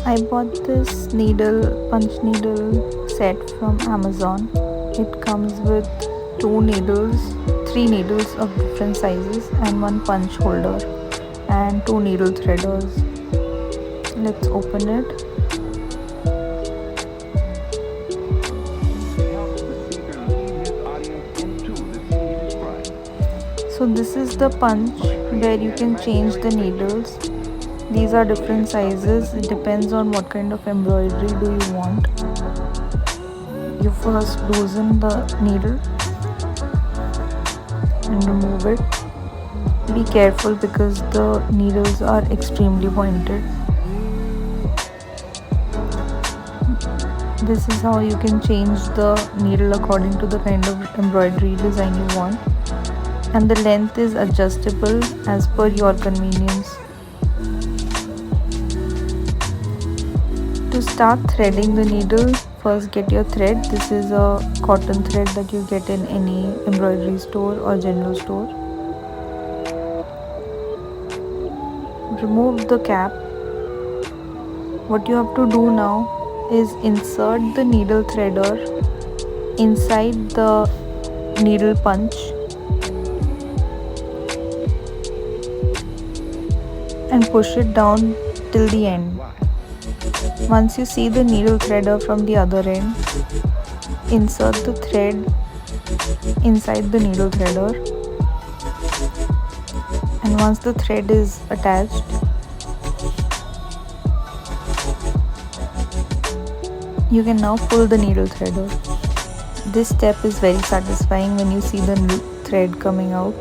I bought this punch needle set from Amazon. It comes with three needles of different sizes, and one punch holder, and two needle threaders. Let's open it. So this is the punch where you can change the needles. These are different sizes. It depends on what kind of embroidery do you want. You first loosen the needle and remove it. Be careful because the needles are extremely pointed. This is how you can change the needle according to the kind of embroidery design you want, and the length is adjustable as per your convenience. To start threading the needle, first get your thread. This is a cotton thread that you get in any embroidery store or general store. Remove the cap. What you have to do now is insert the needle threader inside the needle punch and push it down till the end. Once you see the needle threader from the other end, insert the thread inside the needle threader, and once the thread is attached, you can now pull the needle threader. This step is very satisfying when you see the thread coming out.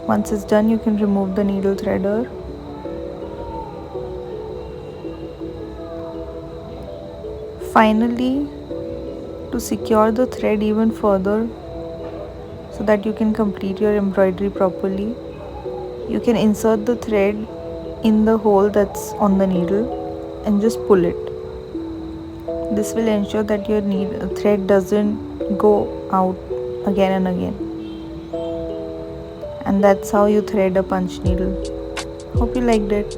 Once it's done, you can remove the needle threader. Finally, to secure the thread even further so that you can complete your embroidery properly, you can insert the thread in the hole that's on the needle and just pull it. This will ensure that your thread doesn't go out again and again. And that's how you thread a punch needle. Hope you liked it.